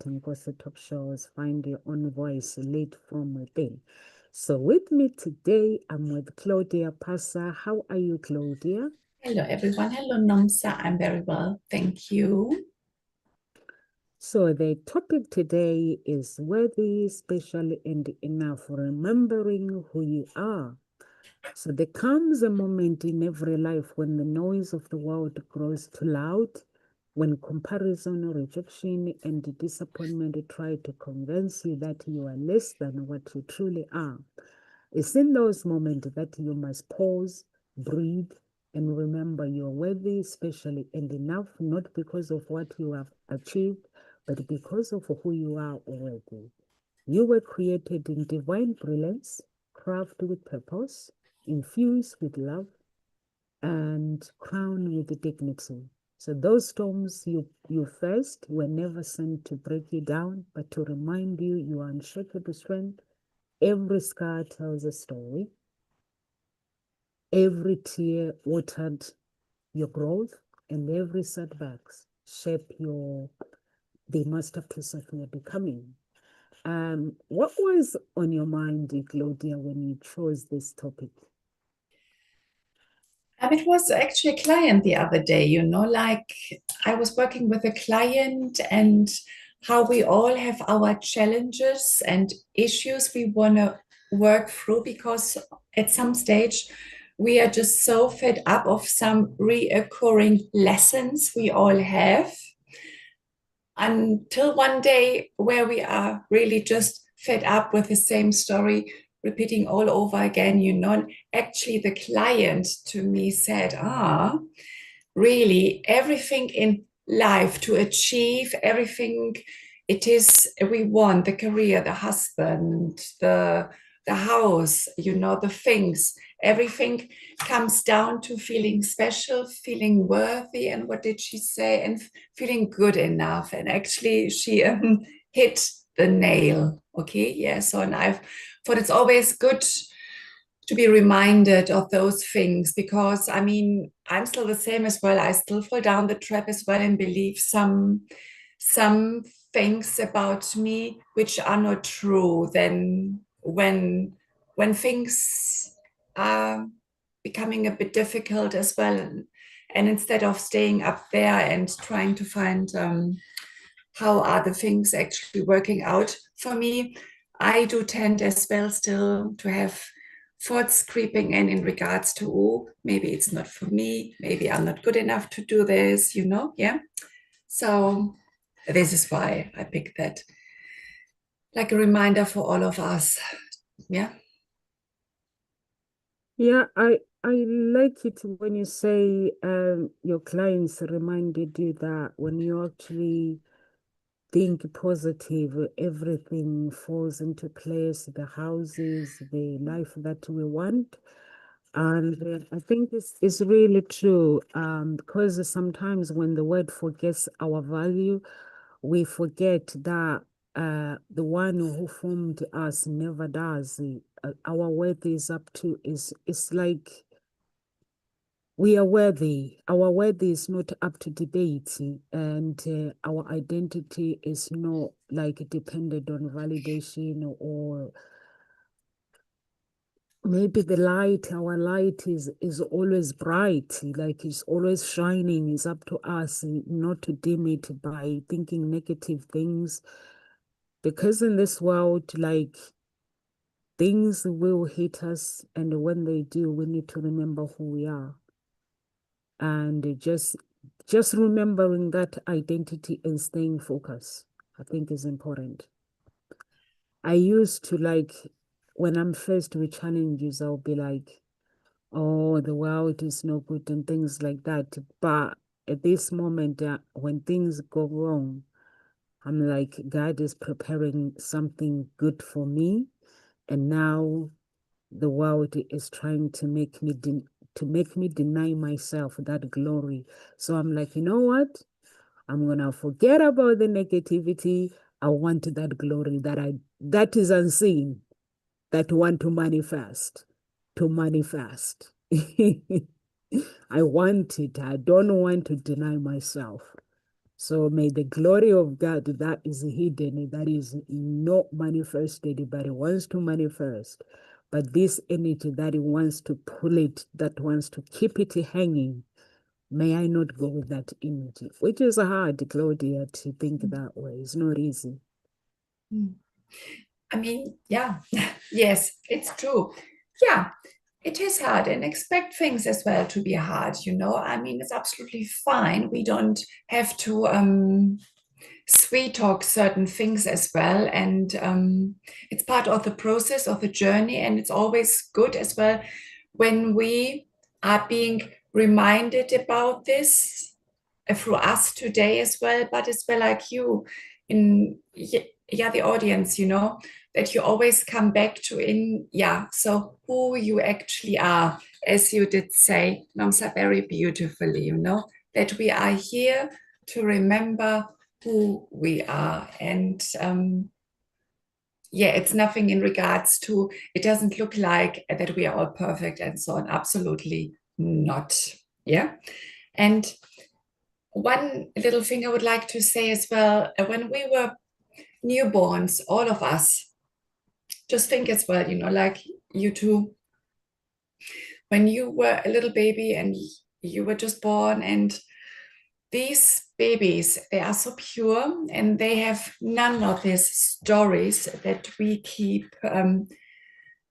getting go to top shows, find your own voice, lead from within. So with me today, I'm with Claudia Passa. How are you, Claudia? Hello, everyone. Hello, Nomsa. I'm very well. Thank you. So the topic today is worthy, special, and enough, remembering who you are. So there comes a moment in every life when the noise of the world grows too loud, when comparison, rejection, and disappointment try to convince you that you are less than what you truly are. It's in those moments that you must pause, breathe, and remember you are worthy, specially, and enough, not because of what you have achieved, but because of who you are already. You were created in divine brilliance, crafted with purpose, infused with love, and crowned with dignity. So those storms you faced were never sent to break you down, but to remind you you are unshakable strength. Every scar tells a story. Every tear watered your growth, and every setbacks shape the masterpiece of your becoming. What was on your mind, Claudia, when you chose this topic? It was actually a client the other day, like I was working with a client and how we all have our challenges and issues we want to work through because at some stage we are just so fed up of some reoccurring lessons we all have until one day where we are really just fed up with the same story repeating all over again. Actually the client to me said, really everything in life to achieve everything it is we want, the career, the husband, the house, the things, everything comes down to feeling special, feeling worthy, and what did she say, and feeling good enough. And actually she hit the nail. Okay, yeah. So, and I've thought it's always good to be reminded of those things because I mean I'm still the same as well. I still fall down the trap as well and believe some things about me which are not true. Then when things are becoming a bit difficult as well, and instead of staying up there and trying to find how are the things actually working out for me, I do tend as well still to have thoughts creeping in regards to, oh, maybe it's not for me, maybe I'm not good enough to do this, yeah. So this is why I picked that, like a reminder for all of us. Yeah. Yeah, I like it when you say your clients reminded you that when you actually think positive, everything falls into place, the houses, the life that we want. And I think it's really true because sometimes when the word forgets our value, we forget that the one who formed us never does. Our worth is up to, is it's like we are worthy. Our worth is not up to debate, and our identity is not like dependent on validation or maybe the light. Our light is always bright, like it's always shining. It's up to us not to dim it by thinking negative things, because in this world, like things will hit us, and when they do, we need to remember who we are and just remembering that identity and staying focused, I think is important. I used to like when I'm faced with challenges, I'll be like, oh, the world is no good and things like that. But at this moment, when things go wrong, I'm like, God is preparing something good for me. And now the world is trying to make me deny myself that glory. So I'm like, you know what? I'm gonna forget about the negativity. I want that glory that is unseen, that want to manifest, to manifest. I want it. I don't want to deny myself. So may the glory of God that is hidden, that is not manifested, but it wants to manifest. But this energy that it wants to pull it, that wants to keep it hanging, may I not go with that energy, which is hard, Claudia, to think that way. It's not easy. I mean, yeah, yes, it's true. Yeah, it is hard, and expect things as well to be hard, you know. I mean, it's absolutely fine. We don't have to sweet talk certain things as well. And it's part of the process of the journey. And it's always good as well when we are being reminded about this through us today as well, but as well like you in yeah, the audience, you know, that you always come back to in, yeah, so who you actually are, as you did say, Namsa, very beautifully, you know, that we are here to remember who we are. And yeah, it's nothing in regards to, it doesn't look like that we are all perfect and so on. Absolutely not. Yeah. And one little thing I would like to say as well, when we were newborns, all of us, just think as well, you know, like you two, when you were a little baby and you were just born, and these babies, they are so pure and they have none of these stories that we keep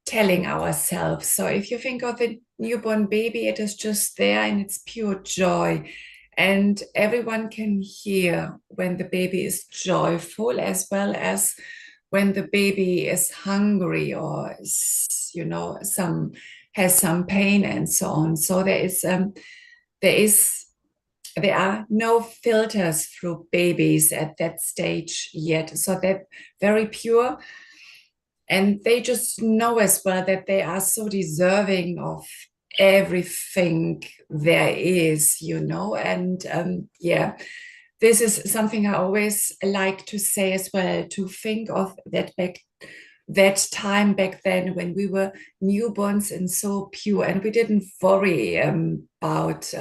telling ourselves. So if you think of a newborn baby, it is just there in its pure joy. And everyone can hear when the baby is joyful as well as when the baby is hungry or is, you know, some has some pain and so on. So there is there are no filters through babies at that stage yet. So they're very pure. And they just know as well that they are so deserving of everything there is, you know. And yeah, this is something I always like to say as well, to think of that time back then when we were newborns and so pure, and we didn't worry about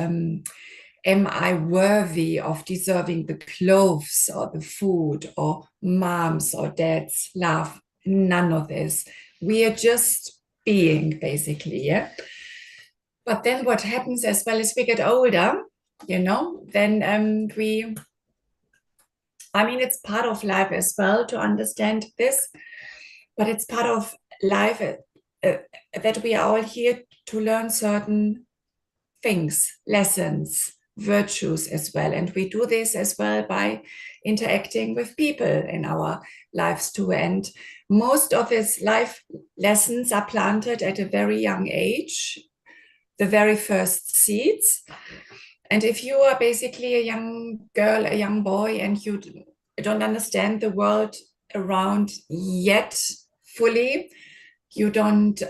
am I worthy of deserving the clothes or the food or mom's or dad's love? None of this. We are just being, basically, yeah. But then what happens as well as we get older, you know, then I mean, it's part of life as well to understand this, but it's part of life that we are all here to learn certain things, lessons, virtues as well. And we do this as well by interacting with people in our lives too. And most of these life lessons are planted at a very young age, the very first seeds. And if you are basically a young girl, a young boy, and you don't understand the world around yet fully, you don't,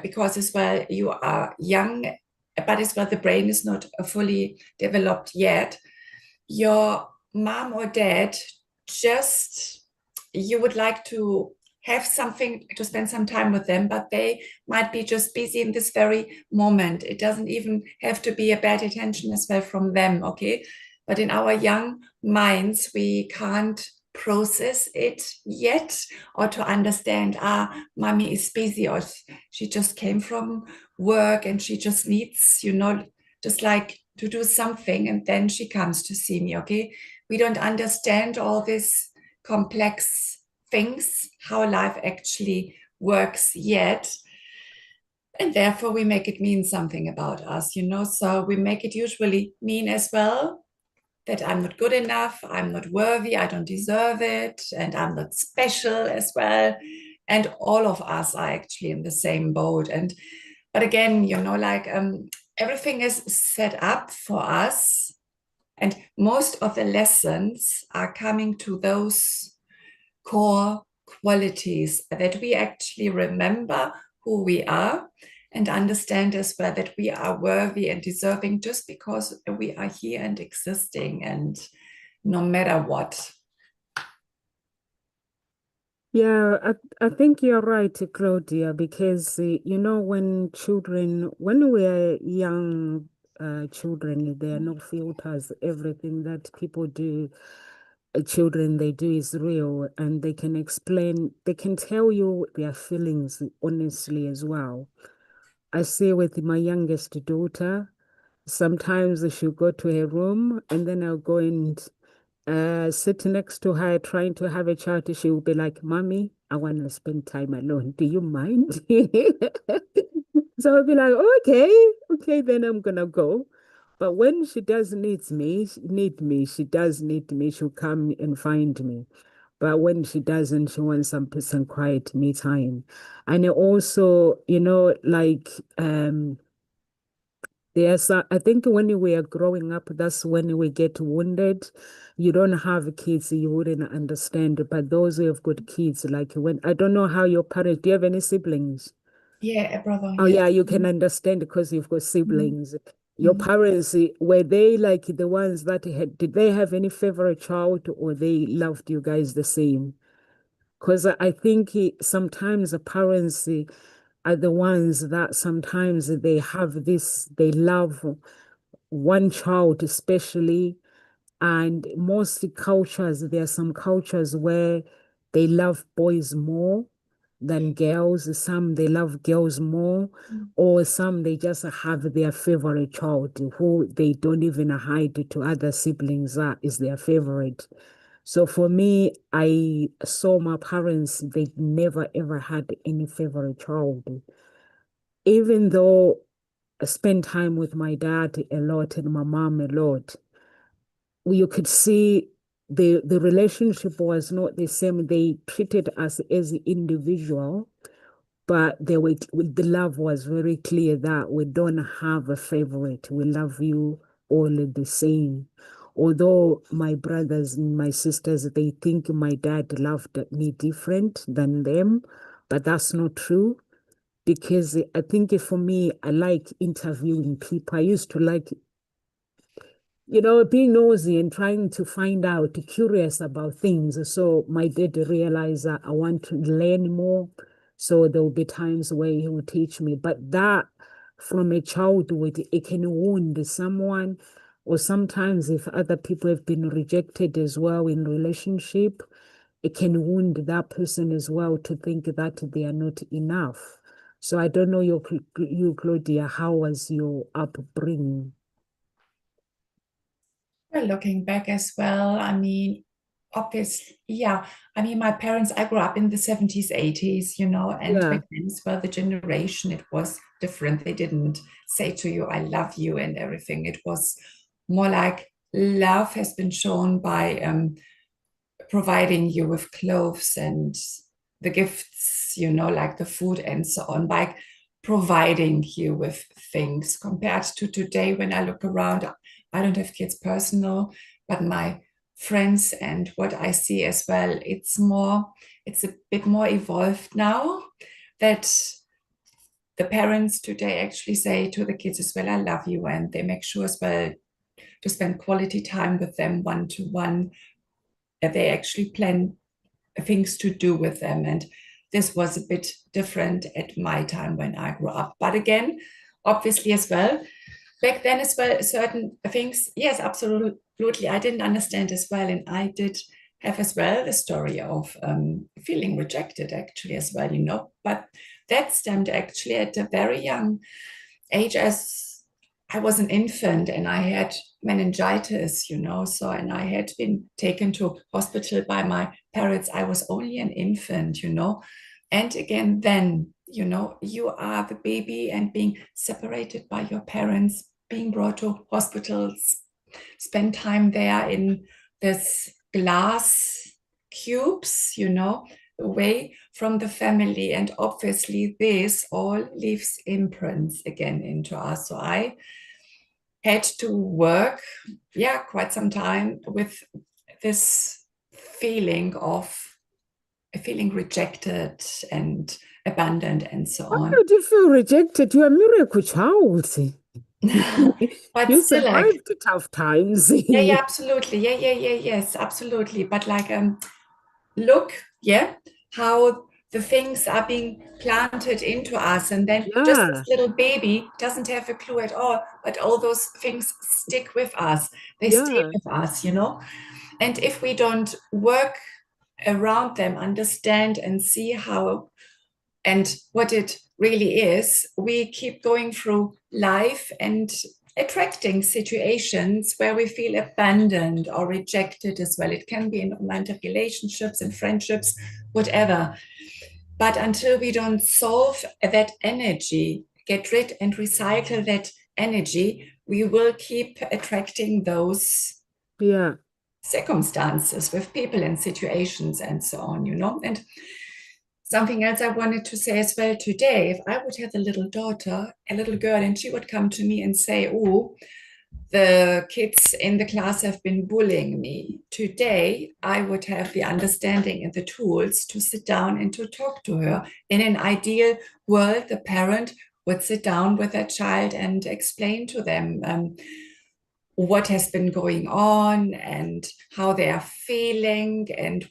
because as well you are young, but as well the brain is not fully developed yet. Your mom or dad just, you would like to have something to spend some time with them, but they might be just busy in this very moment. It doesn't even have to be a bad intention as well from them, okay? But in our young minds, we can't process it yet, or to understand, mommy is busy, or she just came from work and she just needs, you know, just like to do something, and then she comes to see me, okay? We don't understand all these complex things, how life actually works yet. And therefore, we make it mean something about us, you know? So we make it usually mean as well that I'm not good enough, I'm not worthy, I don't deserve it, and I'm not special as well. And all of us are actually in the same boat. And but again, you know, like everything is set up for us, and most of the lessons are coming to those core qualities that we actually remember who we are and understand as well that we are worthy and deserving just because we are here and existing, and no matter what. Yeah, I think you're right, Claudia, because you know, when children, when we're young, children. There are no filters. Everything that people do, children, they do is real, and they can explain, they can tell you their feelings honestly as well. I see with my youngest daughter, sometimes she'll go to her room and then I'll go and sit next to her trying to have a chat. She will be like, Mommy, I want to spend time alone. Do you mind? So I'll be like, okay, okay, then I'm gonna go. But when she does need me, she does need me, she'll come and find me. But when she doesn't, she wants some peace and quiet me time. And also, like there's, I think when we are growing up, that's when we get wounded. You don't have kids, you wouldn't understand. But those who have got kids, like when, I don't know how your parents, do you have any siblings? Yeah, a brother, Oh, yes. yeah, you can understand because you've got Mm, siblings. Your mm. parents, were they like the ones that had, did they have any favorite child or they loved you guys the same? Because I think sometimes the parents are the ones that sometimes they have this, they love one child especially. And most cultures, there are some cultures where they love boys more than girls. Some they love girls more, or some they just have their favorite child who they don't even hide to other siblings that is their favorite. So for me, I saw my parents, they never ever had any favorite child. Even though I spent time with my dad a lot and my mom a lot, you could see the relationship was not the same. They treated us as individual, but the love was very clear that we don't have a favorite. We love you all the same. Although my brothers and my sisters, they think my dad loved me different than them, but that's not true because I think for me, I like interviewing people. I used to like being nosy and trying to find out, curious about things. So my dad realized that I want to learn more. So there will be times where he will teach me. But that from a childhood, it can wound someone. Or sometimes if other people have been rejected as well in relationship, it can wound that person as well to think that they are not enough. So I don't know you, Claudia, how was your upbringing? Well, looking back as well, I mean, obviously, yeah. I mean, my parents, I grew up in the 70s, 80s, and Yeah. back then as well, the generation, it was different. They didn't say to you, I love you and everything. It was more like love has been shown by providing you with clothes and the gifts, like the food and so on, by providing you with things compared to today. When I look around, I don't have kids personal, but my friends and what I see as well, it's a bit more evolved now that the parents today actually say to the kids as well, I love you. And they make sure as well to spend quality time with them one to one. They actually plan things to do with them. And this was a bit different at my time when I grew up. But again, obviously, as well, back then, as well, certain things, yes, absolutely, I didn't understand as well. And I did have as well the story of feeling rejected, actually, as well, But that stemmed actually at a very young age, as I was an infant and I had meningitis, so, and I had been taken to hospital by my parents. I was only an infant, and again, then, you are the baby and being separated by your parents, being brought to hospitals, spend time there in this glass cubes, away from the family. And obviously, this all leaves imprints again into us. So I had to work, yeah, quite some time with this feeling of feeling rejected and abandoned and so How on. did you feel rejected? You're a miracle child. But You still, like, survived the tough times. yeah, yeah, absolutely. Yeah, yeah, yeah, yes, absolutely. But like, look, yeah, how the things are being planted into us. And then just Yeah, this little baby doesn't have a clue at all, but all those things stick with us. They stay yeah, with us, you know? And if we don't work around them, understand and see how and what it really is, we keep going through life and attracting situations where we feel abandoned or rejected as well. It can be in romantic relationships and friendships, whatever. But until we don't solve that energy, get rid and recycle that energy, we will keep attracting those yeah, circumstances with people and situations and so on, you know. And something else I wanted to say as well today, if I would have a little daughter, a little girl, and she would come to me and say, oh, the kids in the class have been bullying me. Today, I would have the understanding and the tools to sit down and to talk to her. In an ideal world, the parent would sit down with their child and explain to them what has been going on and how they are feeling and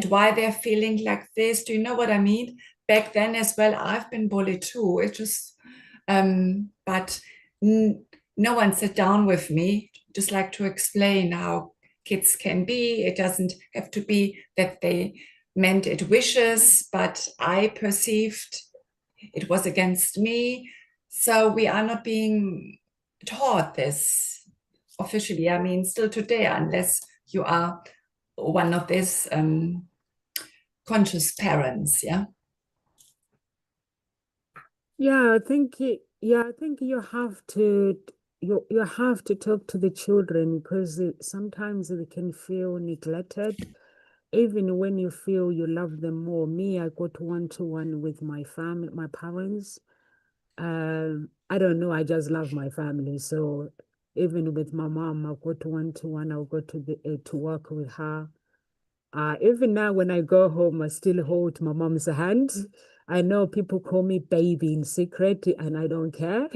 why they're feeling like this. Do you know what I mean? Back then as well, I've been bullied too. It just, but no one sat down with me, just like to explain how kids can be. It doesn't have to be that they meant it vicious, but I perceived it was against me. So we are not being taught this officially. I mean, still today, unless you are one of these conscious parents. Yeah. yeah. I think you have to you have to talk to the children because sometimes they can feel neglected, even when you feel you love them more. Me, I got one-to-one with my family, my parents. I don't know. I just love my family. So even with my mom, I go to one-to-one. I'll go to work with her. Even now, when I go home, I still hold my mom's hand. I know people call me baby in secret, and I don't care.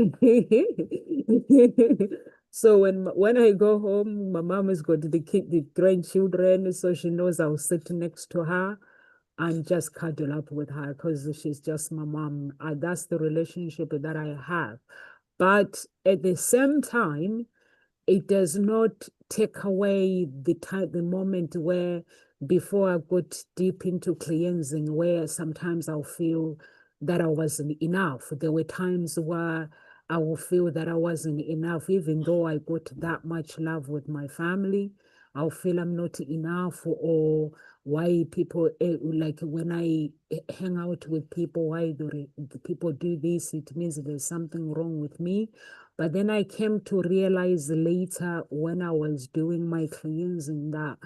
So when I go home, my mom has got the grandchildren, so she knows I'll sit next to her and just cuddle up with her because she's just my mom. That's the relationship that I have. But at the same time, it does not take away the moment where before I got deep into cleansing, where sometimes I'll feel that I wasn't enough. There were times where I will feel that I wasn't enough, even though I got that much love with my family. I'll feel I'm not enough, or why people like when I hang out with people, why the people do this, it means there's something wrong with me. But then I came to realize later when I was doing my cleansing that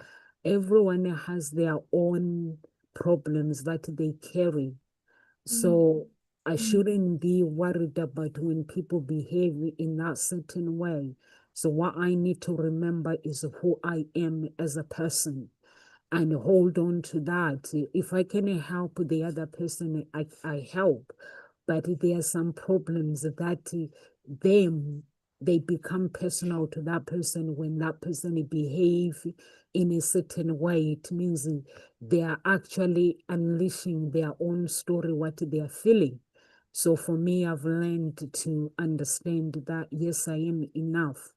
everyone has their own problems that they carry. So I shouldn't be worried about when people behave in that certain way. So what I need to remember is who I am as a person and hold on to that. If I can help the other person, I help. But if there are some problems that them they become personal to that person when that person behave in a certain way, it means they are actually unleashing their own story, what they are feeling. So for me, I've learned to understand that yes, I am enough.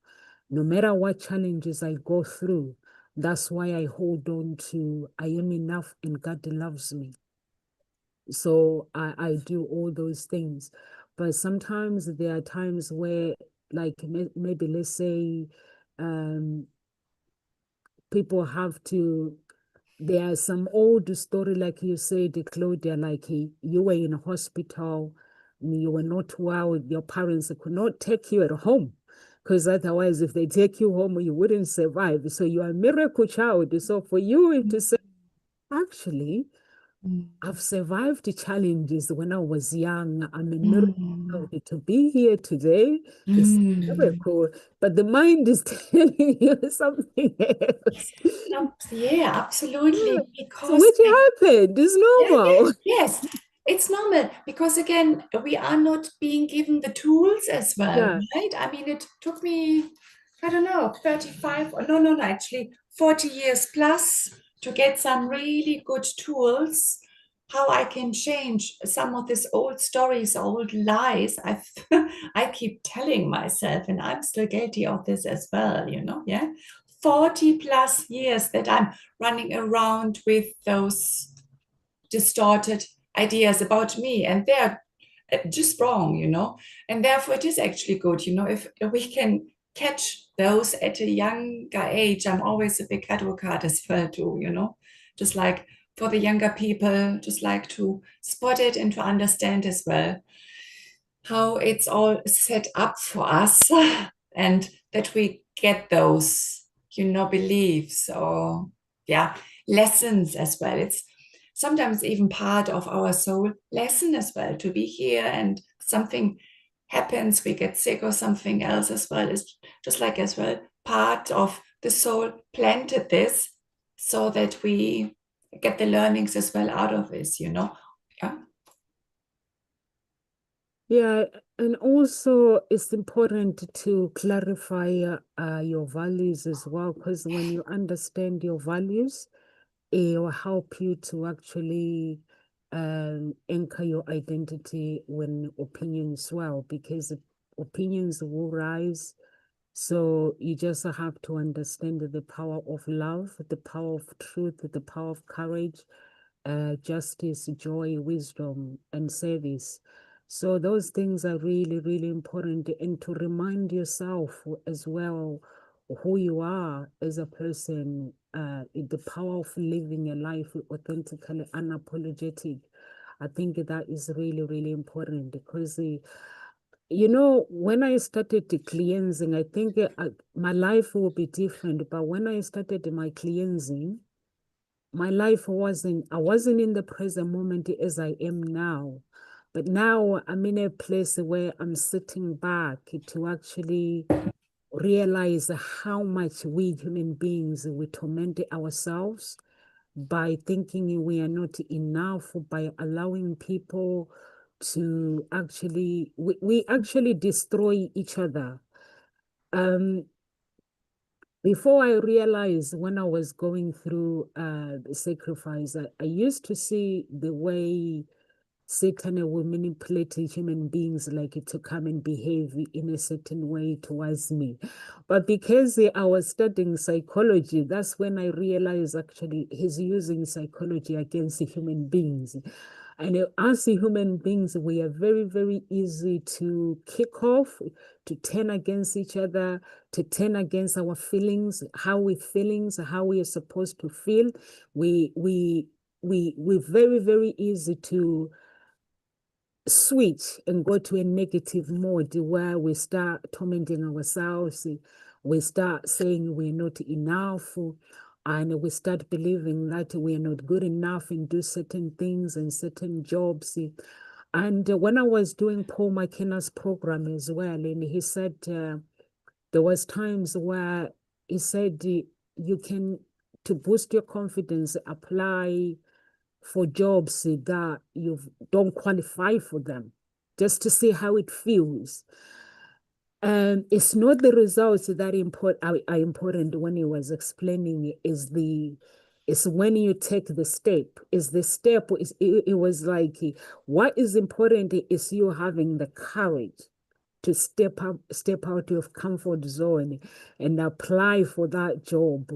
No matter what challenges I go through, that's why I hold on to I am enough and God loves me. So I do all those things. But sometimes there are times where, like maybe let's say, um, people have to. There are some old story, like you said, Claudia, like you were in a hospital, you were not well, your parents could not take you at home. Because otherwise, if they take you home, you wouldn't survive. So you are a miracle child. So for you to say, actually, I've survived the challenges when I was young. I'm a miracle. Mm. To be here today is a Mm. miracle, but the mind is telling you something else. Yeah, Yeah. absolutely. So Because which happened? It's yeah, normal. yes, it's normal because again, we are not being given the tools as well, Yeah, right? I mean, it took me, I don't know, 35 or no, actually 40 years plus to get some really good tools how I can change some of these old stories, old lies I keep telling myself, and I'm still guilty of this as well, yeah. 40 plus years that I'm running around with those distorted ideas about me, and they're just wrong, and therefore it is actually good, if we can catch those at a younger age. I'm always a big advocate as well too, just like for the younger people, just like to spot it and to understand as well how it's all set up for us, and that we get those, beliefs or, yeah, lessons as well. It's sometimes even part of our soul lesson as well to be here, and something happens, we get sick or something else as well. It's just like as well part of the soul planted this so that we get the learnings as well out of this, yeah. Yeah, and also it's important to clarify your values as well, because when you understand your values, it will help you to actually anchor your identity when opinions swell, because opinions will rise. So you just have to understand the power of love, the power of truth, the power of courage, justice, joy, wisdom, and service. So those things are really, really important, and to remind yourself as well who you are as a person, the power of living a life authentically, unapologetic. I think that is really, really important because when I started the cleansing, I think my life will be different. But when I started my cleansing, my life I wasn't in the present moment as I am now. But now I'm in a place where I'm sitting back to actually realize how much we human beings we torment ourselves by thinking we are not enough, by allowing people to actually we actually destroy each other. Um, Before I realized when I was going through the sacrifice, I used to see the way Satan will manipulate human beings like to come and behave in a certain way towards me. But because I was studying psychology, that's when I realized actually he's using psychology against human beings. And as human beings, we are very, very easy to kick off, to turn against each other, to turn against our feelings, how we are supposed to feel. We're very, very easy to switch and go to a negative mode where we start tormenting ourselves, we start saying we're not enough, and we start believing that we're not good enough and do certain things and certain jobs. And when I was doing Paul McKenna's program as well, and he said there was times where he said you can, to boost your confidence, apply for jobs that you don't qualify for them, just to see how it feels. And it's not the results that are important when he was explaining it, is when you take the step. Is the step is it was like what is important is you having the courage to step out of comfort zone and apply for that job.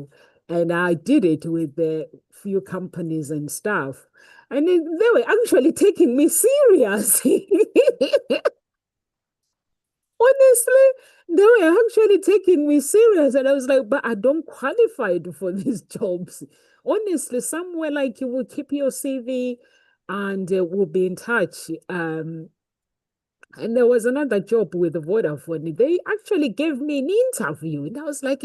And I did it with a few companies and stuff. And they were actually taking me serious. Honestly, they were actually taking me serious. And I was like, but I don't qualify for these jobs. Honestly, somewhere like you will keep your CV and we'll be in touch. And there was another job with Vodafone. They actually gave me an interview. And I was like,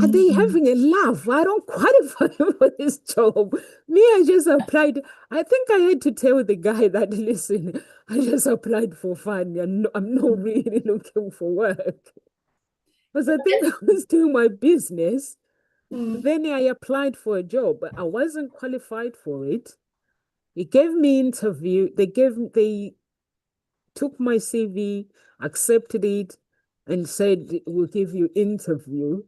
are they Mhm. having a laugh? I don't qualify for this job. Me, I just applied. I think I had to tell the guy that, listen, I just applied for fun. I'm not really looking for work. Because I think I was doing my business. Mm. Then I applied for a job, but I wasn't qualified for it. They gave me interview. They took my CV, accepted it, and said, we'll give you interview.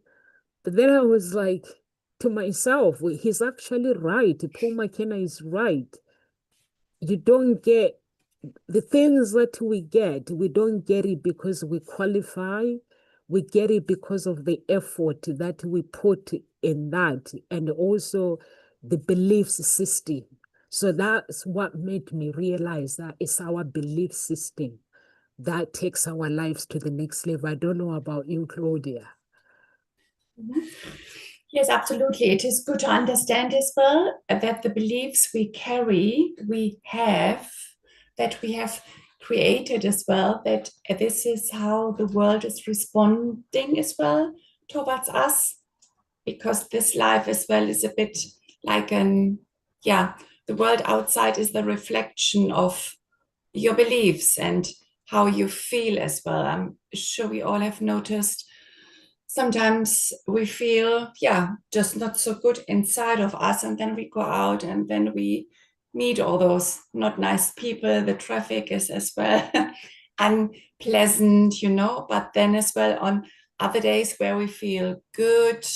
But then I was like to myself, well, he's actually right. Paul McKenna is right. you don't get the things that we don't get it because we qualify. We get it because of the effort that we put in that, and also the belief system. So that's what made me realize that it's our belief system that takes our lives to the next level. I don't know about you, Claudia. Yes, absolutely. It is good to understand as well that the beliefs we carry, that we have created as well, that this is how the world is responding as well towards us, because this life as well is a bit like yeah, the world outside is the reflection of your beliefs and how you feel as well. I'm sure we all have noticed sometimes we feel, yeah, just not so good inside of us. And then we go out and then we meet all those not nice people. The traffic is as well unpleasant, but then as well on other days where we feel good,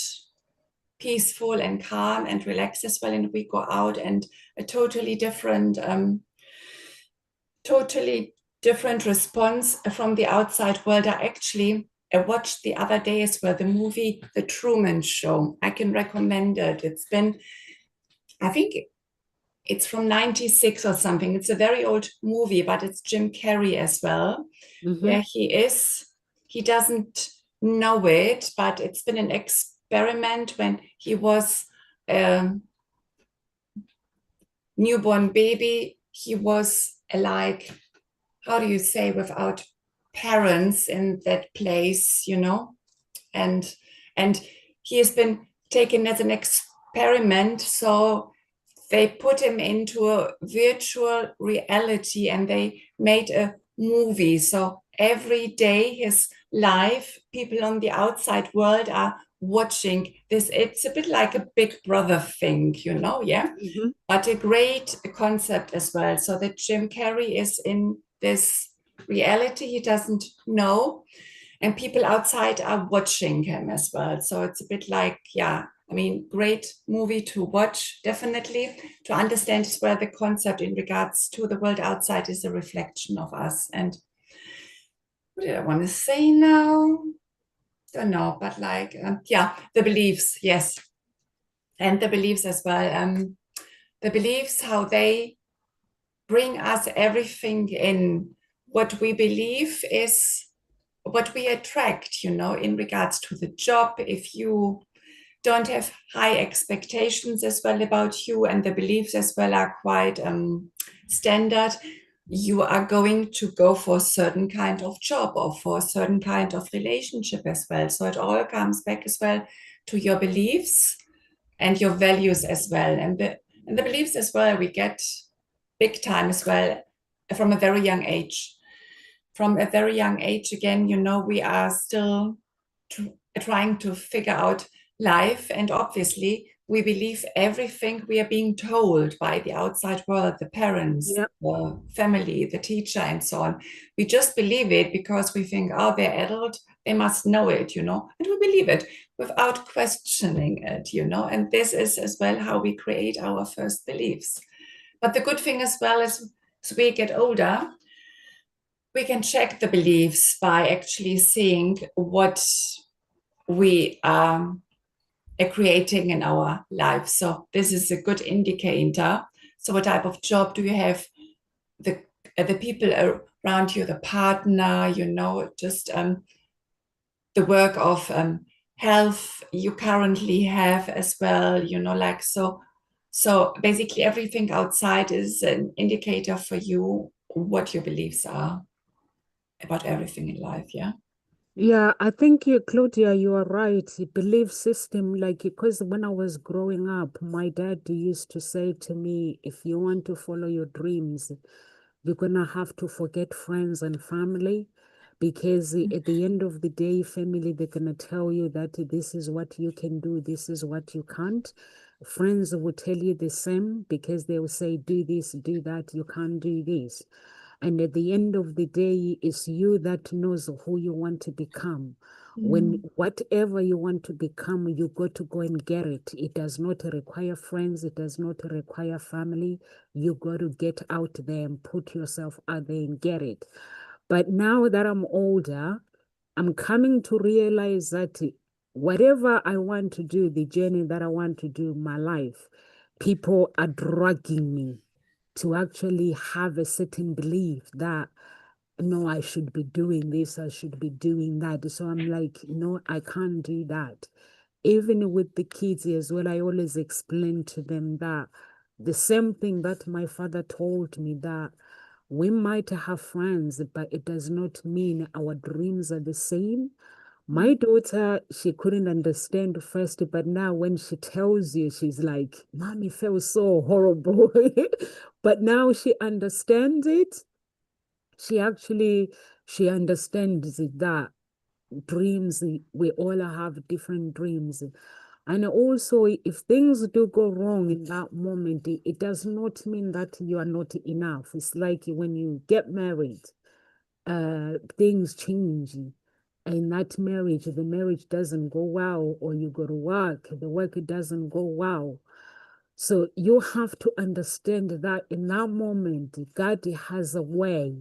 peaceful and calm and relaxed as well. And we go out and a totally different response from the outside world. I actually watched the other day as well the movie The Truman Show. I can recommend it. I think it's from 96 or something. It's a very old movie, but it's Jim Carrey as well, Mm-hmm. where he doesn't know it, but it's been an experiment when he was a newborn baby. He was like, how do you say, without parents in that place, and and he has been taken as an experiment. So they put him into a virtual reality and they made a movie. So every day his life, people on the outside world are watching this. It's a bit like a Big Brother thing, yeah, Mm-hmm. but a great concept as well. So that Jim Carrey is in this reality he doesn't know, and people outside are watching him as well. So it's a bit like, yeah, I mean, great movie to watch, definitely, to understand as well the concept in regards to the world outside is a reflection of us. And what did I want to say now? Don't know, but like, yeah, the beliefs, yes, and the beliefs as well. The beliefs, how they bring us everything in. What we believe is what we attract, in regards to the job. If you don't have high expectations as well about you and the beliefs as well are quite standard, you are going to go for a certain kind of job or for a certain kind of relationship as well. So it all comes back as well to your beliefs and your values as well. And the beliefs as well, we get big time as well from a very young age. From a very young age, again, we are still trying to figure out life. And obviously, we believe everything we are being told by the outside world, the parents, Yep. the family, the teacher, and so on. We just believe it because we think, oh, they're adult, they must know it, and we believe it without questioning it, and this is as well how we create our first beliefs. But the good thing as well is, as we get older, we can check the beliefs by actually seeing what we are creating in our life. So this is a good indicator. So what type of job do you have? The the people around you, the partner, just the work of health you currently have as well, like so. So basically, everything outside is an indicator for you what your beliefs are about everything in life. Yeah. Yeah, I think you, Claudia, you are right. Belief system, like, because when I was growing up, my dad used to say to me, if you want to follow your dreams, you're gonna have to forget friends and family, because at the end of the day, family, they're gonna tell you that this is what you can do, this is what you can't. Friends will tell you the same, because they will say, do this, do that, you can't do this. And at the end of the day, it's you that knows who you want to become. When Mm. whatever you want to become, you got to go and get it. It does not require friends, it does not require family. You got to get out there and put yourself out there and get it. But now that I'm older, I'm coming to realize that whatever I want to do, the journey that I want to do in my life, people are dragging me to actually have a certain belief that no, I should be doing this, I should be doing that. So I'm like, no, I can't do that. Even with the kids as well, I always explain to them that the same thing that my father told me, that we might have friends, but it does not mean our dreams are the same. My daughter, she couldn't understand first, but now when she tells you, she's like, Mommy feels so horrible. But now she understands it. She actually she understands that dreams, we all have different dreams. And also, if things do go wrong in that moment, it does not mean that you are not enough. It's like when you get married, things change. In that marriage, the marriage doesn't go well, or you go to work, the work doesn't go well. So you have to understand that in that moment, God has a way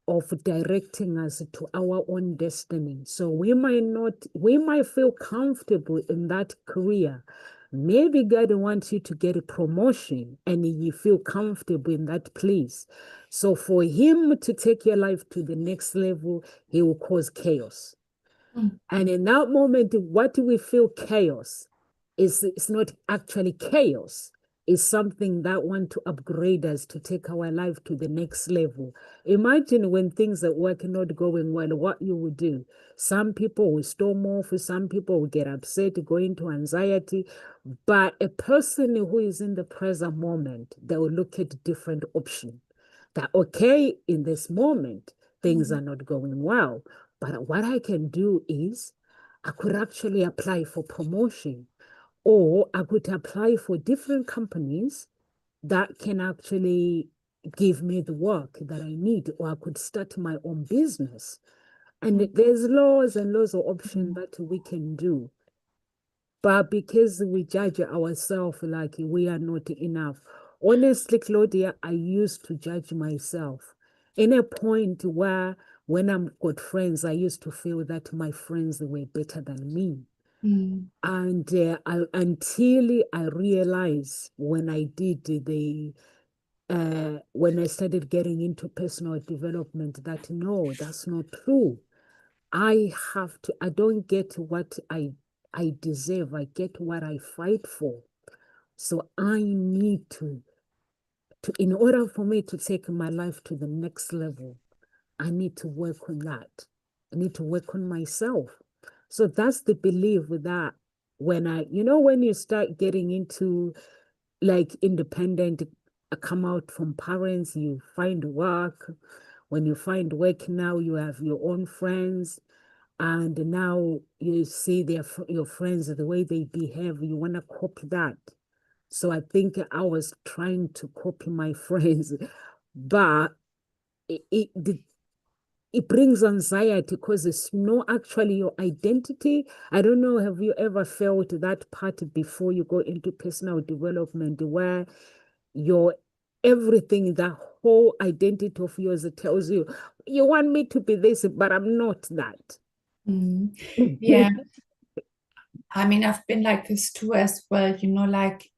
of directing us to our own destiny. So we might feel comfortable in that career. Maybe God wants you to get a promotion and you feel comfortable in that place. So for Him to take your life to the next level, He will cause chaos. Mm. And in that moment, what do we feel chaos is it's not actually chaos. It's something that want to upgrade us to take our life to the next level. Imagine when things at work are not going well, what you would do. Some people will storm off, some people will get upset, go into anxiety. But a person who is in the present moment, they will look at different options. That okay, in this moment, things Mm. are not going well. But what I can do is I could actually apply for promotion, or I could apply for different companies that can actually give me the work that I need, or I could start my own business. And Mm. there's laws and laws of options Mm. that we can do. But because we judge ourselves like we are not enough, honestly, Claudia, I used to judge myself in a point where when I'm got friends, I used to feel that my friends were better than me. Mm. And until I realized when I did when I started getting into personal development, that no, that's not true. I don't get what I deserve. I get what I fight for. So I need in order for me to take my life to the next level, I need to work on that. I need to work on myself. So that's the belief that when you start getting into like independent, come out from parents, you find work. When you find work now, you have your own friends, and now you see your friends, the way they behave, you want to copy that. So I think I was trying to copy my friends, but it brings anxiety because it's not actually your identity. I don't know, have you ever felt that part before you go into personal development where your everything, the whole identity of yours tells you, you want me to be this, but I'm not that. Mm. Yeah, I mean, I've been like this too as well, like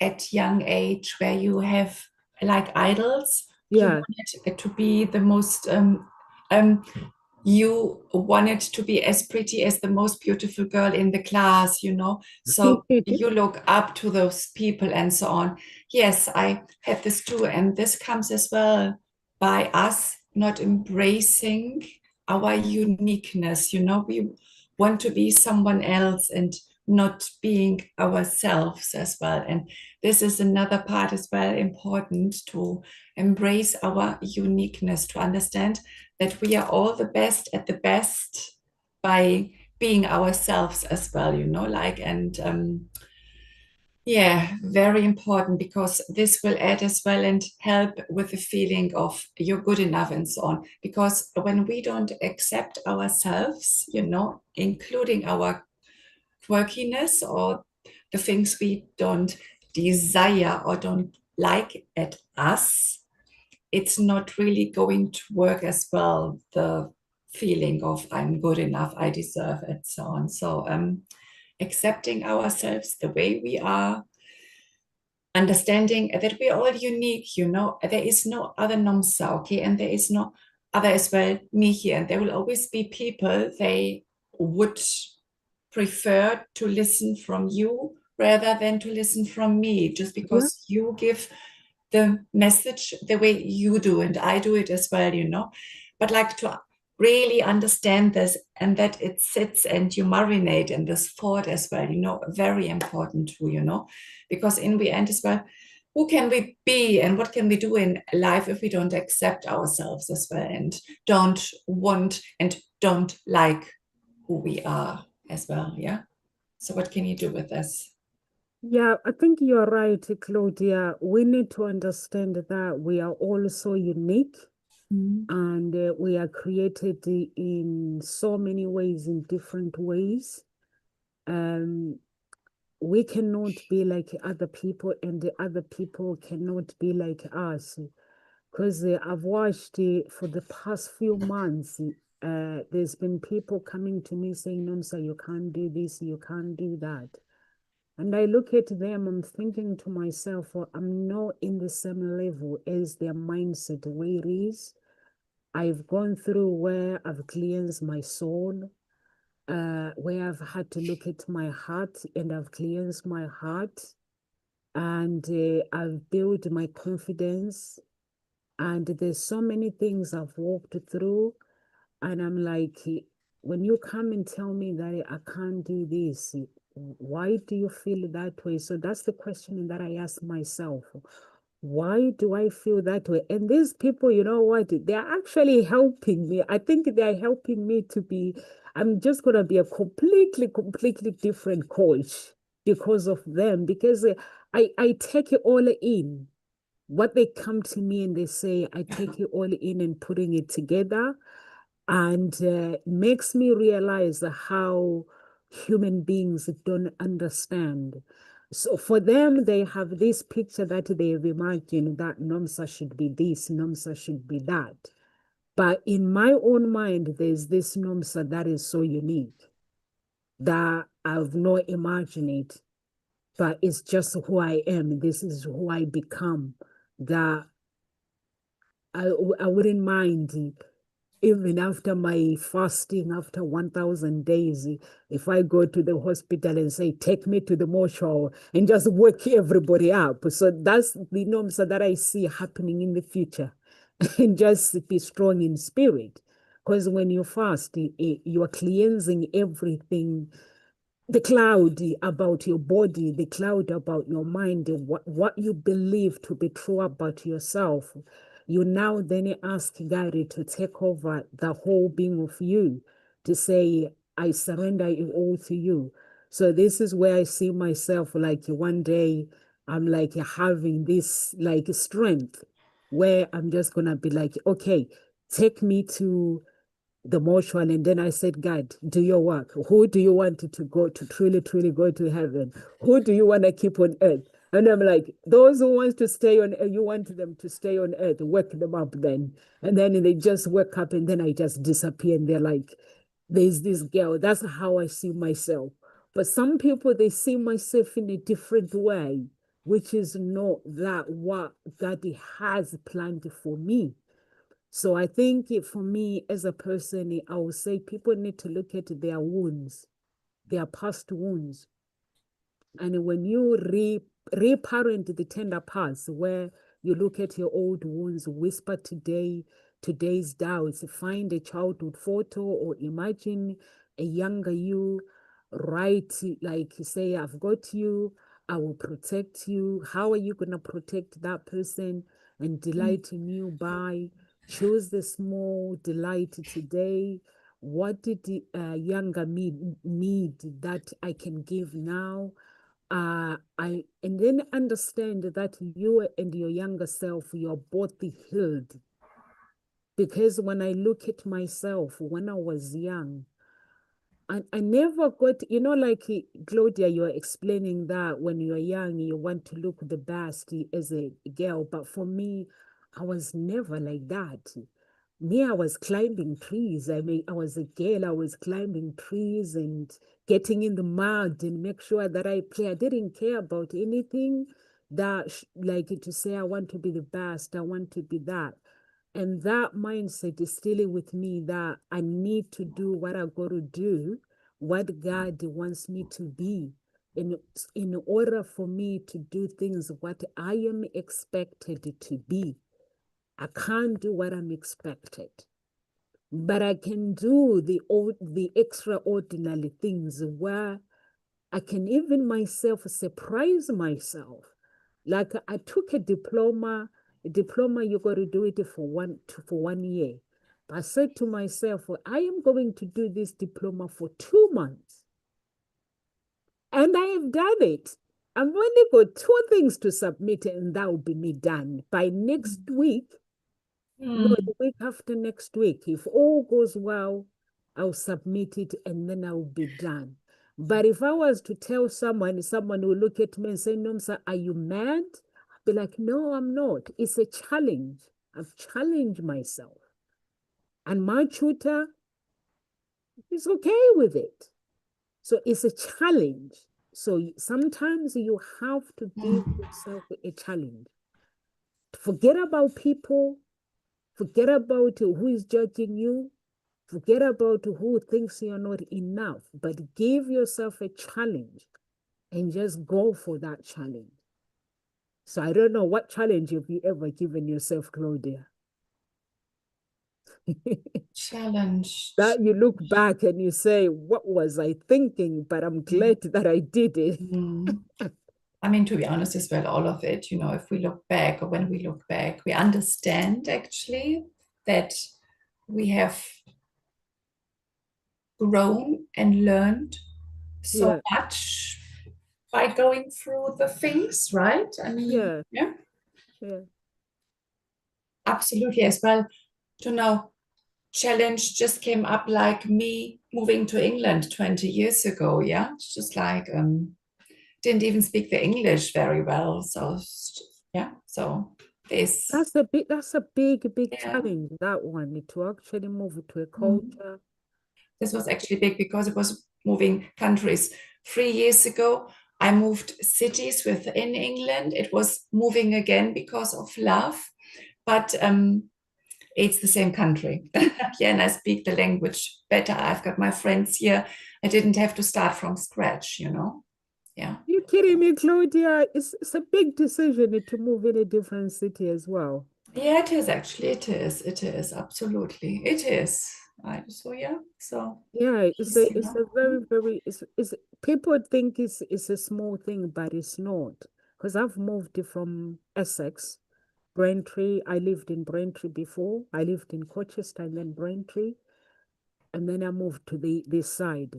at young age where you have like idols. You Yeah. want it to be the most um you wanted to be as pretty as the most beautiful girl in the class. So you look up to those people and so on. Yes, I had this too. And this comes as well by us not embracing our uniqueness. We want to be someone else and not being ourselves as well. And this is another part as well important to embrace our uniqueness, to understand that we are all the best at the best by being ourselves as well, like, and Yeah, very important because this will add as well and help with the feeling of you're good enough and so on. Because when we don't accept ourselves, including our quirkiness or the things we don't desire or don't like at us, it's not really going to work as well. The feeling of I'm good enough, I deserve it, so on. So, accepting ourselves the way we are, understanding that we're all unique, there is no other Nomsa, okay, and there is no other as well me here, and there will always be people they would prefer to listen from you rather than to listen from me, just Yeah. because you give the message the way you do, and I do it as well, but like to really understand this and that it sits and you marinate in this thought as well, very important too, because in the end as well, who can we be and what can we do in life if we don't accept ourselves as well and don't want and don't like who we are as well? Yeah. So what can you do with this? Yeah, I think you're right, Claudia. We need to understand that we are all so unique Mm. and we are created in so many ways, in different ways. Um, we cannot be like other people, and the other people cannot be like us. Because I've watched for the past few months, there's been people coming to me saying, Nomsa, you can't do this, you can't do that. And I look at them, I'm thinking to myself, well, I'm not in the same level as their mindset, the way it is. I've gone through where I've cleansed my soul, where I've had to look at my heart and I've cleansed my heart. And I've built my confidence. And there's so many things I've walked through. And I'm like, when you come and tell me that I can't do this, why do you feel that way? So that's the question that I ask myself. Why do I feel that way? And these people, you know what? They're actually helping me. I think they're helping me to be, I'm just going to be a completely different coach because of them, because I take it all in. What they come to me and they say, I take it all in and putting it together and makes me realize how human beings don't understand. So for them, they have this picture that they've imagined that NOMSA should be this, NOMSA should be that. But in my own mind, there's this NOMSA that is so unique that I've not imagined it, but it's just who I am. This is who I become. That I wouldn't mind even after my fasting, after 1,000 days, if I go to the hospital and say, take me to the mortuary and just wake everybody up. So that's the norms that I see happening in the future. And just be strong in spirit. Because when you fast, you are cleansing everything, the cloud about your body, the cloud about your mind, what you believe to be true about yourself. You now then ask God to take over the whole being of you, to say, I surrender it all to you. So this is where I see myself like one day I'm like having this like strength where I'm just gonna be like, okay, take me to the mortuary. And then I said, God, do your work. Who do you want to go to truly go to heaven? Who do you want to keep on earth? And I'm like, those who want to stay on earth, you want them to stay on earth, wake them up then. And then they just wake up and then I just disappear. And they're like, there's this girl. That's how I see myself. But some people, they see myself in a different way, which is not that what God has planned for me. So I think for me as a person, I would say people need to look at their wounds, their past wounds. And when you reparent the tender parts, where you look at your old wounds, whisper today's doubts, find a childhood photo or imagine a younger you, write like say, I've got you, I will protect you. How are you gonna protect that person and delight in you by choose the small delight today? What did the younger me need that I can give now? I and then understand that you and your younger self, you're both healed. Because when I look at myself when I was young, I never got, like Claudia, you're explaining that when you're young, you want to look the best as a girl. But for me, I was never like that. Me, I was climbing trees. I mean, I was a girl, I was climbing trees and getting in the mud and make sure that I play. I didn't care about anything that, like to say, I want to be the best, I want to be that. And that mindset is still with me that I need to do what I got to do, what God wants me to be. In, in order for me to do things what I am expected to be, I can't do what I'm expected, but I can do the extraordinary things where I can even myself surprise myself. Like I took a diploma you got to do it for 1 year. But I said to myself, well, I am going to do this diploma for 2 months. And I have done it. I've only got two things to submit, and that will be me done. By next week, no, Mm. the week after next week, if all goes well, I'll submit it and then I'll be done. But if I was to tell someone, someone will look at me and say, no, sir, are you mad? I'll be like, no, I'm not. It's a challenge. I've challenged myself. And my tutor is okay with it. So it's a challenge. So sometimes you have to give Mm. yourself a challenge. Forget about people, forget about who is judging you. Forget about who thinks you're not enough, but give yourself a challenge and just go for that challenge. So I don't know what challenge have you ever given yourself, Claudia? Challenge. That you look back and you say, what was I thinking? But I'm glad that I did it. Mm. I mean, to be honest, as well, all of it, if we look back or when we look back, we understand actually that we have grown and learned so Yeah, much by going through the things, right? I mean, yeah, yeah, yeah. absolutely as well. To know challenge just came up like me moving to England 20 years ago. Yeah, it's just like didn't even speak the English very well. So yeah, so this, That's a big yeah, challenge, that one, to actually move to a mm, culture. this was actually big because it was moving countries. 3 years ago, I moved cities within England. It was moving again because of love, but it's the same country. Yeah, and I speak the language better. I've got my friends here. I didn't have to start from scratch. Yeah. You kidding me, Claudia? It's a big decision to move in a different city as well. Yeah, it is actually. It is. It is. Absolutely. It is. So yeah. So Yeah, just, it's a very, very it's people think it's a small thing, but it's not. Because I've moved from Essex, Braintree. I lived in Braintree before. I lived in Colchester and then Braintree. And then I moved to this side.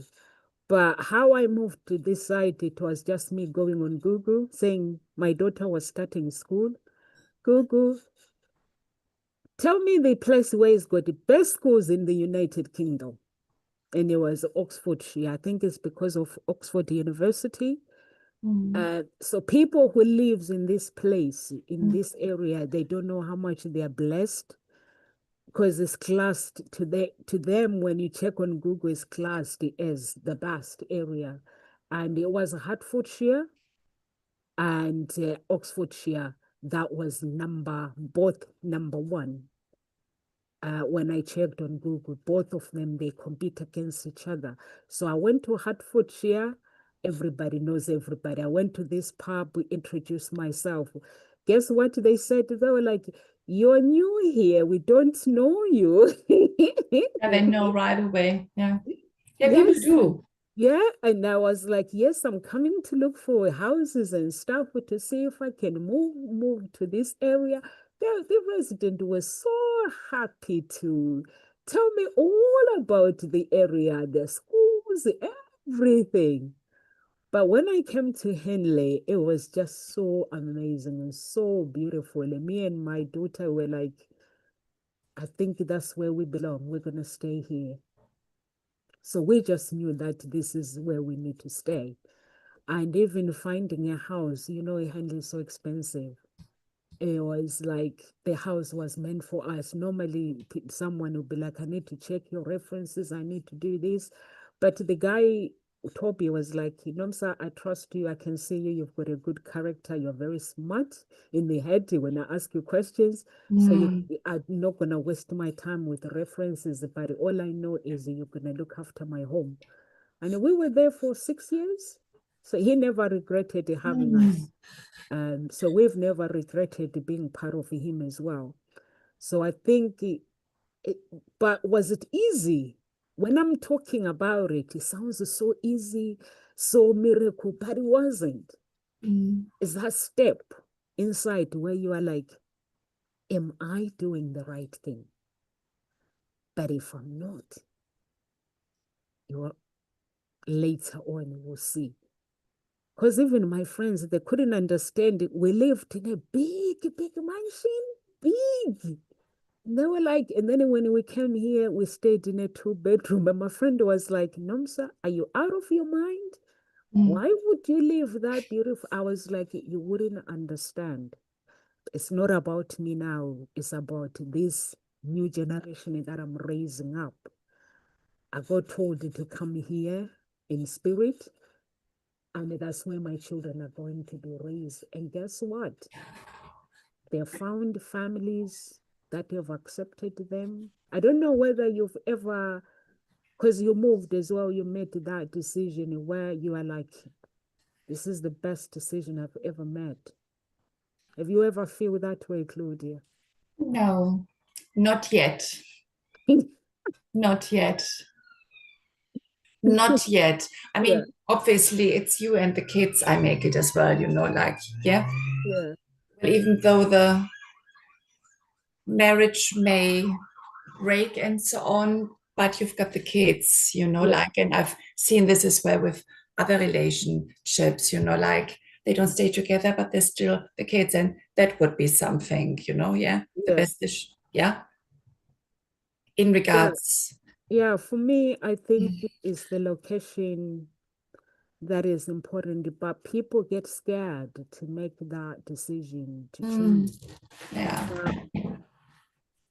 But how I moved to this side, it was just me going on Google, saying my daughter was starting school. Google, tell me the place where it's got the best schools in the United Kingdom. And it was Oxfordshire. I think it's because of Oxford University. mm, So people who lives in this place, in mm, this area, they don't know how much they are blessed because it's classed to them when you check on Google, it's classed as the best area. And it was Hertfordshire and Oxfordshire that was both number one. When I checked on Google, both of them they compete against each other. So I went to Hertfordshire. Everybody knows everybody. I went to this pub, we introduced myself. Guess what they said? They were like, "You're new here. We don't know you." yeah, they know right away. Yeah. Yeah, people Yes, do. yeah, and I was like, yes, I'm coming to look for houses and stuff to see if I can move to this area. The resident was so happy to tell me all about the area, the schools, everything. But when I came to Henley, it was just so amazing and so beautiful. And me and my daughter were like, I think that's where we belong. We're going to stay here. So we just knew that this is where we need to stay. And even finding a house, Henley is so expensive. It was like the house was meant for us. Normally, someone would be like, I need to check your references, I need to do this. But the guy, Toby, was like, Nomsa, I trust you. I can see you. You've got a good character. You're very smart in the head when I ask you questions. So Mm, I'm not going to waste my time with references, but all I know is you're going to look after my home. And we were there for 6 years. So he never regretted having mm, us. So we've never regretted being part of him as well. So I think, it, but was it easy? When I'm talking about it, it sounds so easy, so miracle, but it wasn't. mm. It's that step inside where you are like, am I doing the right thing? But if I'm not, you later on will see. Because even my friends, they couldn't understand it. We lived in a big, big mansion, big. They were like, and then when we came here, we stayed in a two-bedroom. And my friend was like, Nomsa, are you out of your mind? Mm. Why would you live that beautiful? I was like, you wouldn't understand. It's not about me now. It's about this new generation that I'm raising up. I got told to come here in spirit, and that's where my children are going to be raised. And guess what? They found families that have accepted them. I don't know whether you've ever, because you moved as well, you made that decision where you are like, this is the best decision I've ever made. Have you ever feel that way, Claudia? No, not yet. Not yet. Not yet. I Yeah, mean, obviously, it's you and the kids. I make it as well, like, yeah. yeah, But even though the marriage may break and so on, but you've got the kids, yeah, like, and I've seen this as well with other relationships, like they don't stay together, but they're still the kids, and that would be something, yeah. The yeah, best is, yeah, in yeah, regards. yeah. For me, I think it's the location that is important, but people get scared to make that decision to Mm, change. yeah. But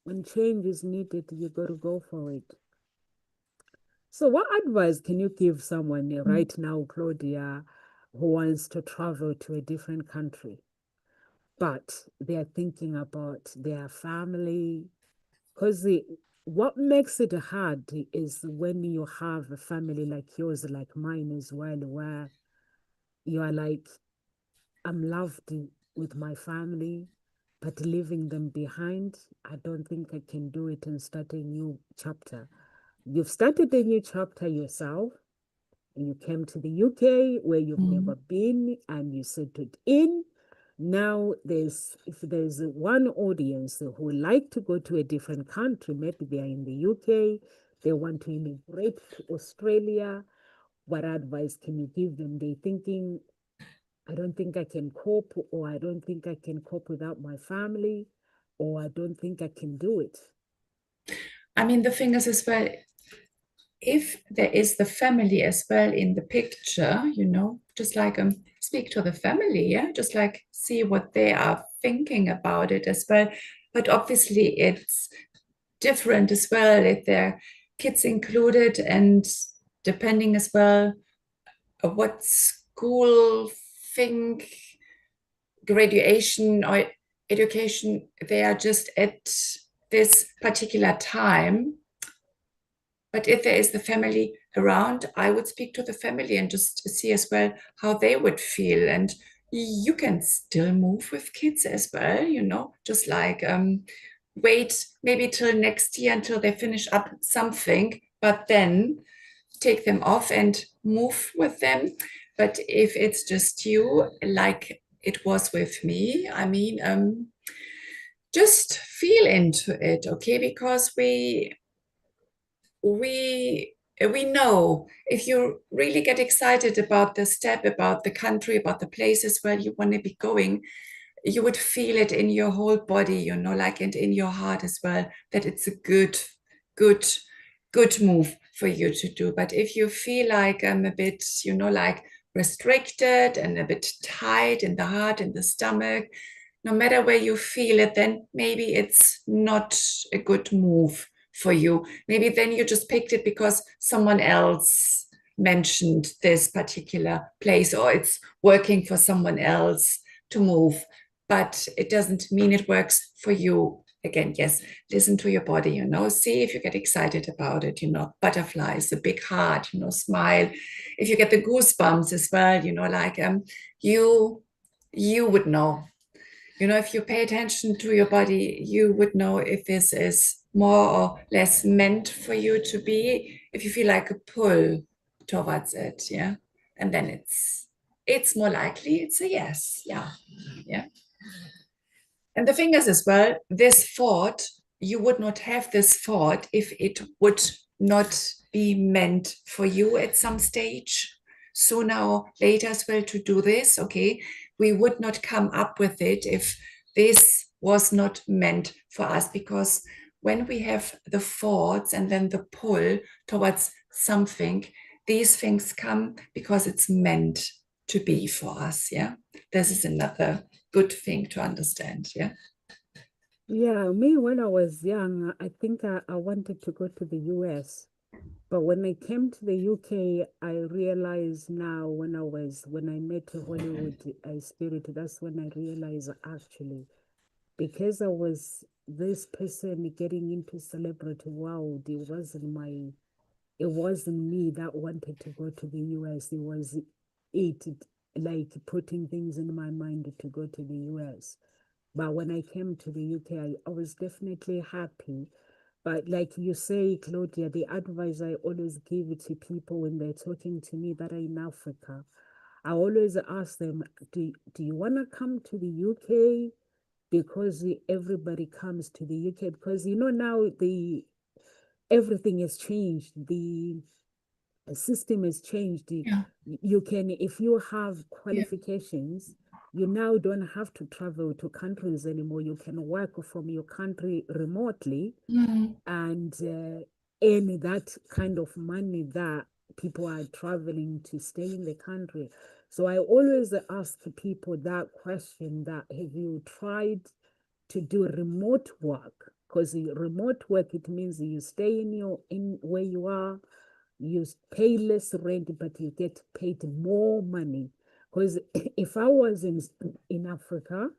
when change is needed, you got to go for it. So, what advice can you give someone right now, Claudia, who wants to travel to a different country, but they are thinking about their family? Because what makes it hard is when you have a family like yours, like mine as well, where you are like, I'm loved with my family, but leaving them behind, I don't think I can do it and start a new chapter. You've started a new chapter yourself. You came to the UK where you've Mm. never been and you settled in. Now, if there's one audience who like to go to a different country, maybe they are in the UK, they want to immigrate to Australia, what advice can you give them? They thinking, I don't think I can cope, or I don't think I can cope without my family, or I don't think I can do it. I mean, the thing is as well, if there is the family as well in the picture, just like speak to the family, yeah, just like see what they are thinking about it as well. But obviously, it's different as well if there are kids included, and depending as well what school think, graduation or education they are just at this particular time. But if there is the family around, I would speak to the family and just see as well how they would feel. And you can still move with kids as well, just like wait maybe till next year until they finish up something, but then take them off and move with them. But if it's just you, like it was with me, I mean, just feel into it, okay? Because we we know if you really get excited about the step, about the country, about the places where you want to be going, you would feel it in your whole body, like, and in your heart as well, that it's a good, good move for you to do. But if you feel like I'm a bit, like restricted and a bit tight in the heart, in the stomach, no matter where you feel it, then maybe it's not a good move for you. Maybe then you just picked it because someone else mentioned this particular place, or it's working for someone else to move, but it doesn't mean it works for you. Again, yes, listen to your body, see if you get excited about it, butterflies, a big heart, smile. If you get the goosebumps as well, like you you would know. If you pay attention to your body, you would know if this is more or less meant for you to be, if you feel like a pull towards it, yeah. And then it's more likely it's a yes, yeah, yeah. And the thing is as well, this thought, you would not have this thought if it would not be meant for you at some stage, sooner or later as well, to do this, okay? We would not come up with it if this was not meant for us, because when we have the thoughts and then the pull towards something, these things come because it's meant to be for us, yeah? This is another good thing to understand, yeah? Yeah, me when I was young, I think I wanted to go to the US. But when I came to the UK, I realized now when I met a Hollywood spirit, that's when I realized actually, because I was this person getting into celebrity world, it wasn't me that wanted to go to the US. It was it like putting things in my mind to go to the US. But when I came to the UK, I was definitely happy. But like you say, Claudia, the advice I always give to people when they're talking to me that are in Africa, I always ask them, do you want to come to the UK? Because everybody comes to the UK because now the everything has changed. The system has changed. Yeah, You can, if you have yeah. qualifications, you now don't have to travel to countries anymore. You can work from your country remotely Mm. and earn that kind of money that people are traveling to stay in the country. So I always ask people that question: that have you tried to do remote work? Because remote work, it means you stay in where you are, you pay less rent, but you get paid more money. Because if I was in Africa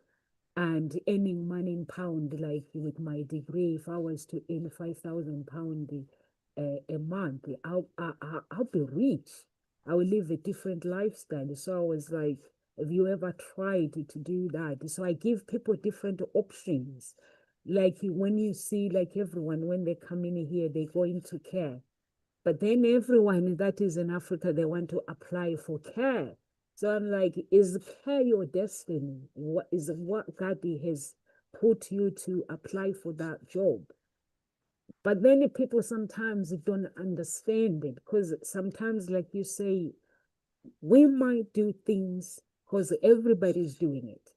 and earning money in pound, like with my degree, if I was to earn £5,000 a month, I'll be rich. I will live a different lifestyle. So I was like, have you ever tried to do that? So I give people different options. Like when you see, like everyone, when they come in here, they go into care. But then everyone that is in Africa, they want to apply for care. So I'm like, is care your destiny? What God has put you to apply for that job? But then people sometimes don't understand it because sometimes, like you say, we might do things because everybody's doing it.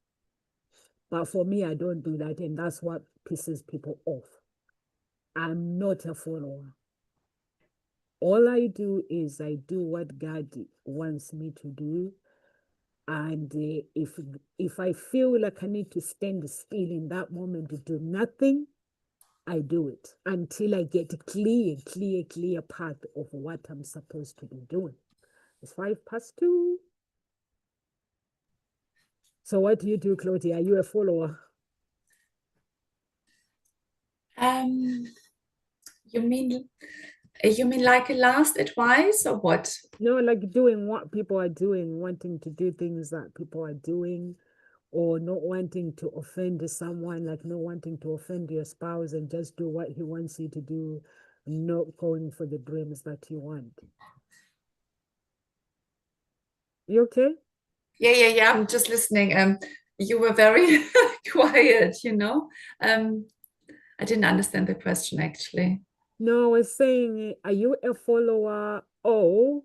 But for me, I don't do that. And that's what pisses people off. I'm not a follower. All I do is I do what God wants me to do. And if I feel like I need to stand still in that moment to do nothing, I do it until I get clear path of what I'm supposed to be doing. It's 2:05. So what do you do, Claudia? Are you a follower? Um, you mean like a last advice or what? No, like doing what people are doing, wanting to do things that people are doing, or not wanting to offend someone, like not wanting to offend your spouse and just do what he wants you to do, not going for the dreams that you want. You okay? Yeah. I'm just listening. You were very quiet. I didn't understand the question actually. No, I was saying, are you a follower or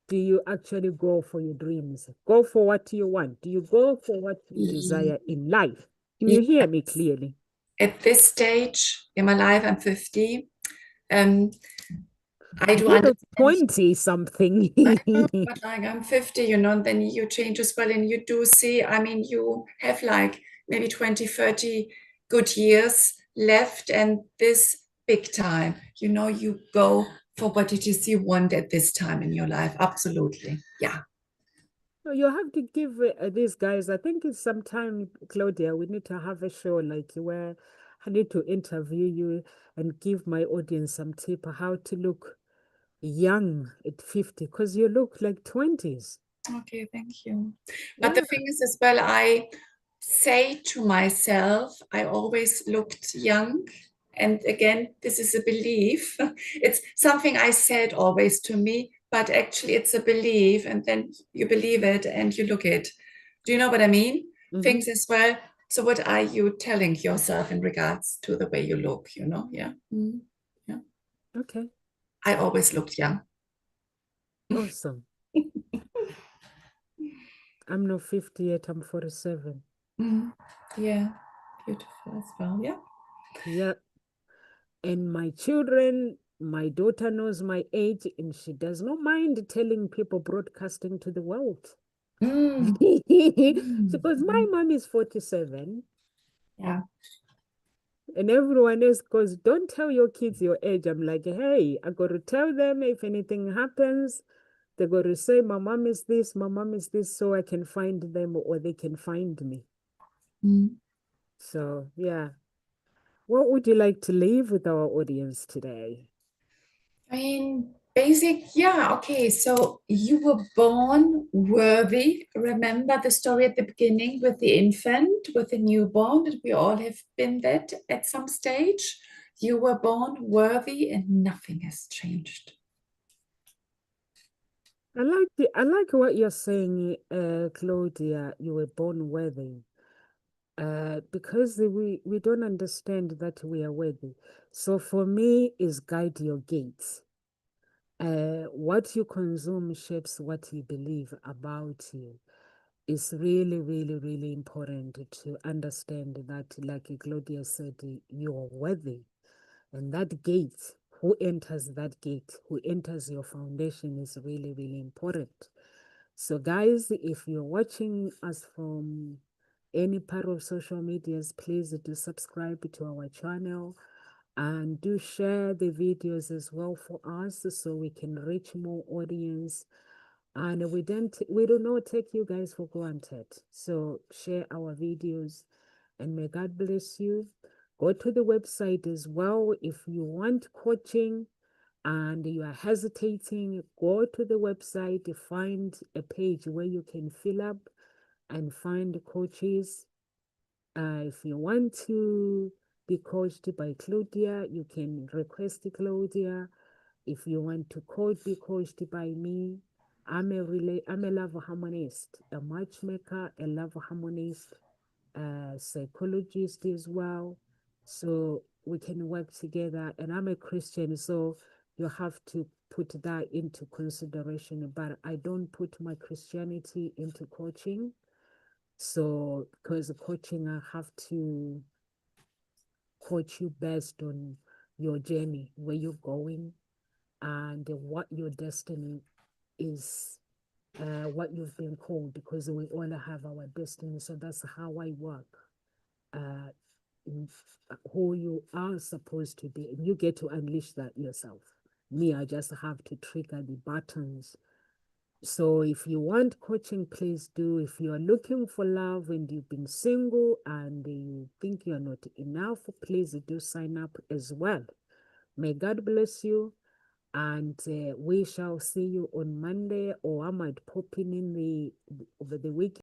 do you actually go for your dreams? Go for what you want. Do you go for what you Ye- desire in life? Do you hear me Yes. clearly? At this stage in my life, I'm 50. Um, I do You look understand. 20 something. I know, but like I'm 50, and then you change as well. And you do see, I mean, you have like maybe 20, 30 good years left, and this big time, you go for what it is you want at this time in your life. Absolutely. Yeah. No, you have to give these guys, I think it's sometime, Claudia, we need to have a show like where I need to interview you and give my audience some tip how to look young at 50 because you look like 20s. Okay, thank you. But the Yeah. thing is as well, I say to myself, I always looked young. And again, this is a belief. It's something I said always to me, but actually it's a belief. And then you believe it and you look it. Do you know what I mean? Hmm. Things as well. So what are you telling yourself in regards to the way you look, Yeah. Mhm. Yeah. Okay. I always looked young. Awesome. I'm not 50 yet, I'm 47. Mhm. Yeah. Beautiful as well. Yeah. Yeah. And my children, my daughter knows my age and she does not mind telling people broadcasting to the world. Mm. She Mm. goes, my mom is 47. Yeah. And everyone else goes, don't tell your kids your age. I'm like, hey, I got to tell them if anything happens. They got to say, my mom is this, my mom is this, so I can find them or they can find me. Mm. So, yeah. What would you like to leave with our audience today? I mean, yeah, okay. So you were born worthy. Remember the story at the beginning with the infant, with the newborn, that we all have been that at some stage. You were born worthy and nothing has changed. I like what you're saying, Claudia. You were born worthy. Because we don't understand that we are worthy. So for me, is guide your gates. What you consume shapes what you believe about you. It's really, really, really important to understand that, like Claudia said, you are worthy. And that gate, who enters that gate, who enters your foundation is really, really important. So, guys, if you're watching us from any part of social medias, please do subscribe to our channel and do share the videos as well for us so we can reach more audience. And we do not take you guys for granted. So share our videos and may God bless you. Go to the website as well if you want coaching and you are hesitating, go to the website to find a page where you can fill up and find coaches. If you want to be coached by Claudia, you can request Claudia. If you want to be coached by me, I'm a love harmonist, a matchmaker, a love harmonist, a psychologist as well. So we can work together. And I'm a Christian, so you have to put that into consideration. But I don't put my Christianity into coaching. So because coaching, I have to coach you based on your journey, where you're going, and what your destiny is, what you've been called, because we all have our destiny. So that's how I work. Uh, who you are supposed to be, and you get to unleash that yourself. Me, I just have to trigger the buttons. So if you want coaching, please do. If you are looking for love and you've been single and you think you're not enough, please do sign up as well. May God bless you. And we shall see you on Monday, or I might pop in over the weekend.